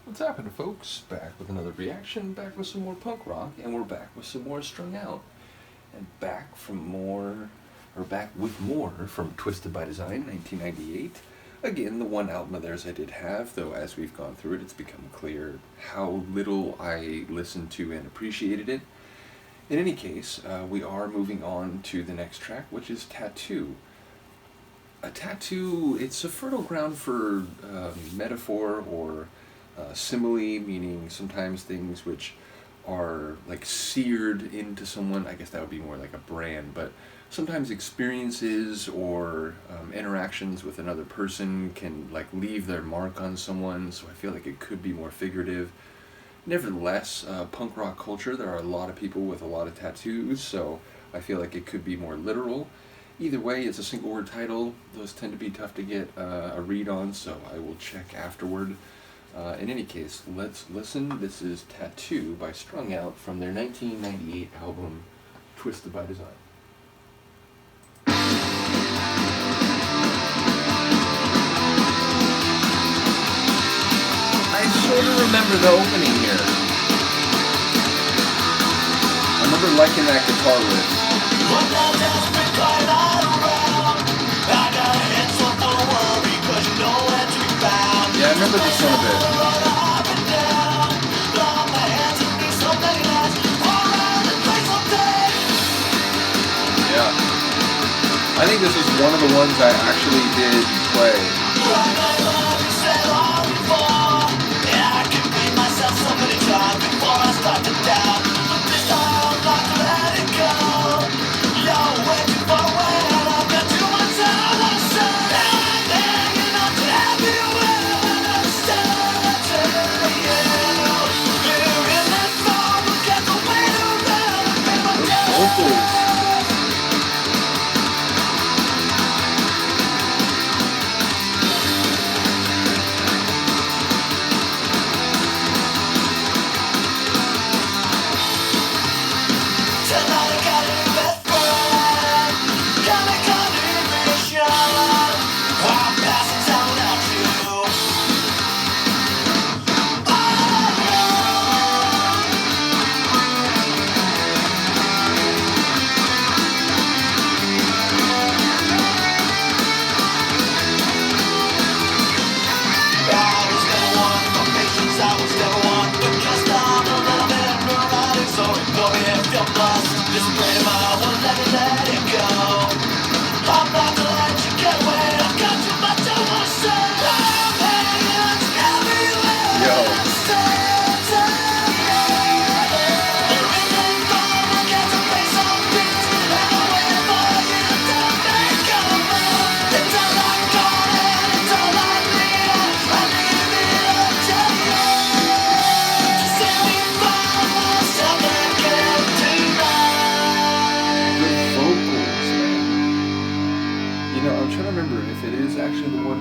What's happening, folks? Back with another reaction, back with some more punk rock, and we're back with some more Strung Out. And back with more from Twisted by Design, 1998. Again, the one album of theirs I did have, though as we've gone through it, it's become clear how little I listened to and appreciated it. In any case, we are moving on to the next track, which is Tattoo. A tattoo, it's a fertile ground for metaphor or simile, meaning sometimes things which are like seared into someone. I guess that would be more like a brand, but sometimes experiences or interactions with another person can like leave their mark on someone, so I feel like it could be more figurative. Nevertheless, punk rock culture, there are a lot of people with a lot of tattoos, so I feel like it could be more literal. Either way, it's a single word title. Those tend to be tough to get a read on, so I will check afterward. In any case, let's listen. This is Tattoo by Strung Out from their 1998 album, Twisted by Design. I sort of remember the opening here. I remember liking that guitar riff. Yeah, I remember this one a bit. Yeah. I think this is one of the ones I actually did play.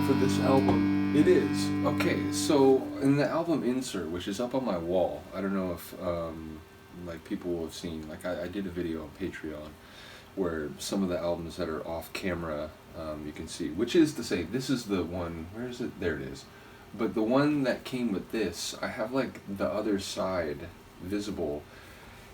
For this album. It is. Okay, so in the album insert, which is up on my wall, I don't know if like people will have seen, like I did a video on Patreon where some of the albums that are off camera you can see, which is to say, this is the one, where is it? There it is. But the one that came with this, I have like the other side visible,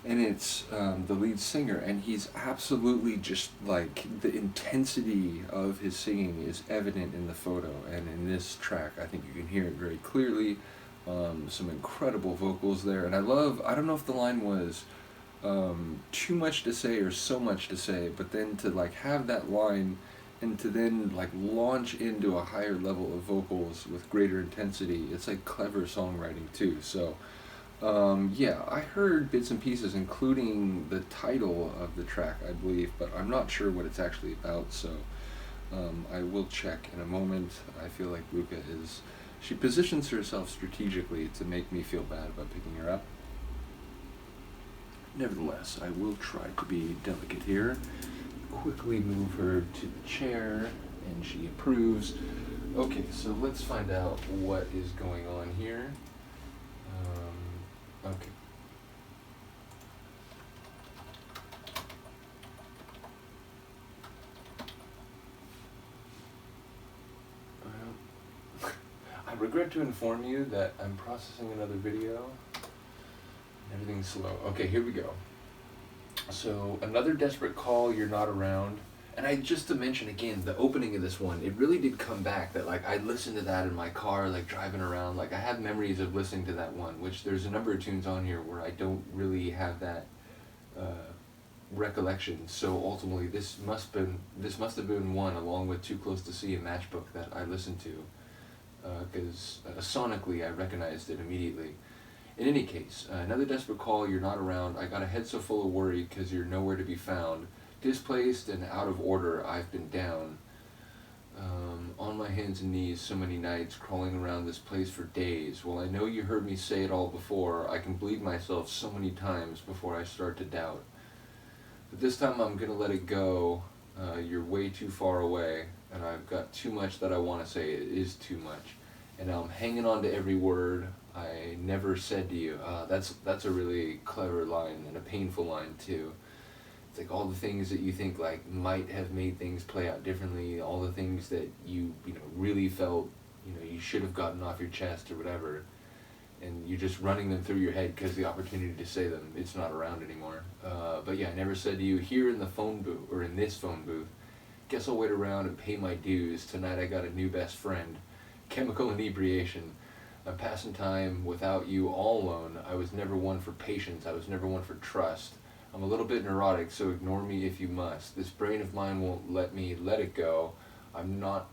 and it's the lead singer, and he's absolutely just like, the intensity of his singing is evident in the photo, and in this track I think you can hear it very clearly. Some incredible vocals there, and I don't know if the line was too much to say or so much to say, but then to like have that line and to then like launch into a higher level of vocals with greater intensity, it's like clever songwriting too. So yeah, I heard bits and pieces, including the title of the track, I believe, but I'm not sure what it's actually about, so I will check in a moment. I feel like Luca she positions herself strategically to make me feel bad about picking her up. Nevertheless, I will try to be delicate here. Quickly move her to the chair, and she approves. Okay, so let's find out what is going on here. Okay. regret to inform you that I'm processing another video. Everything's slow. Okay, here we go. So, another desperate call, you're not around. And just to mention again, the opening of this one, it really did come back that like I listened to that in my car, like driving around. Like I have memories of listening to that one, which there's a number of tunes on here where I don't really have that recollection. So ultimately, this must have been one along with Too Close to See and Matchbook that I listened to, because sonically I recognized it immediately. In any case, another desperate call, you're not around. I got a head so full of worry because you're nowhere to be found. Displaced and out of order, I've been down. On my hands and knees so many nights, crawling around this place for days. Well, I know you heard me say it all before. I can bleed myself so many times before I start to doubt. But this time I'm gonna let it go. You're way too far away, and I've got too much that I want to say. It is too much. And I'm hanging on to every word I never said to you. That's a really clever line, and a painful line too. It's like all the things that you think like might have made things play out differently, all the things that you really felt you should have gotten off your chest or whatever, and you're just running them through your head because the opportunity to say them, it's not around anymore. But yeah, I never said to you here in the phone booth, or in this phone booth, guess I'll wait around and pay my dues. Tonight I got a new best friend. Chemical inebriation. I'm passing time without you all alone. I was never one for patience. I was never one for trust. I'm a little bit neurotic, so ignore me if you must. This brain of mine won't let me let it go. I'm not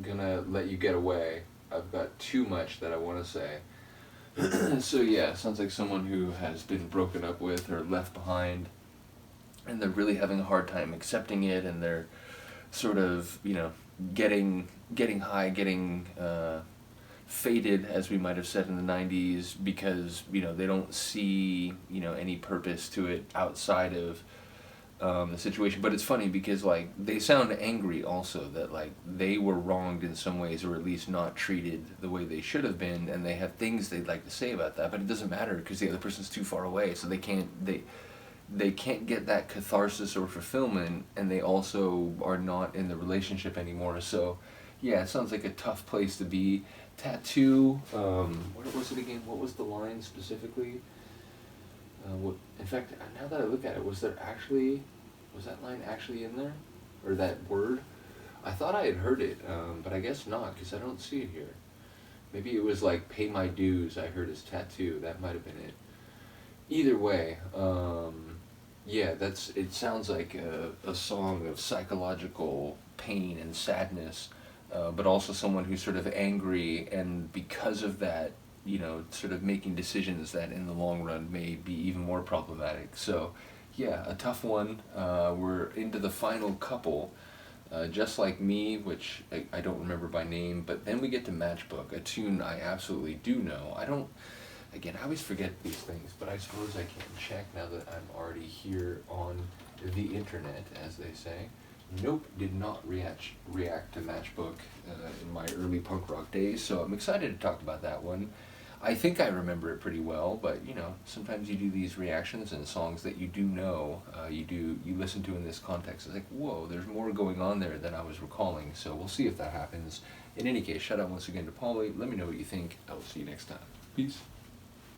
gonna let you get away. I've got too much that I want to say. So yeah, sounds like someone who has been broken up with or left behind, and they're really having a hard time accepting it, and they're sort of, getting high, getting faded, as we might have said in the 90s, because they don't see any purpose to it outside of the situation. But it's funny because like they sound angry also, that like they were wronged in some ways, or at least not treated the way they should have been, and they have things they'd like to say about that, but it doesn't matter because the other person's too far away, so they can't get that catharsis or fulfillment, and they also are not in the relationship anymore. So yeah, it sounds like a tough place to be. Tattoo, what was it again? What was the line specifically? In fact, now that I look at it, was that line actually in there? Or that word? I thought I had heard it, but I guess not, because I don't see it here. Maybe it was like, pay my dues, I heard as tattoo. That might have been it. Either way, yeah, it sounds like a song of psychological pain and sadness. But also someone who's sort of angry, and because of that, sort of making decisions that in the long run may be even more problematic. So, yeah, a tough one. We're into the final couple, Just Like Me, which I don't remember by name, but then we get to Matchbook, a tune I absolutely do know. I always forget these things, but I suppose I can check now that I'm already here on the internet, as they say. Nope, did not react to Matchbook in my early punk rock days, so I'm excited to talk about that one. I think I remember it pretty well, but sometimes you do these reactions and songs that you do know, you listen to in this context. It's like, whoa, there's more going on there than I was recalling, so we'll see if that happens. In any case, shout out once again to Paulie. Let me know what you think. I will see you next time. Peace.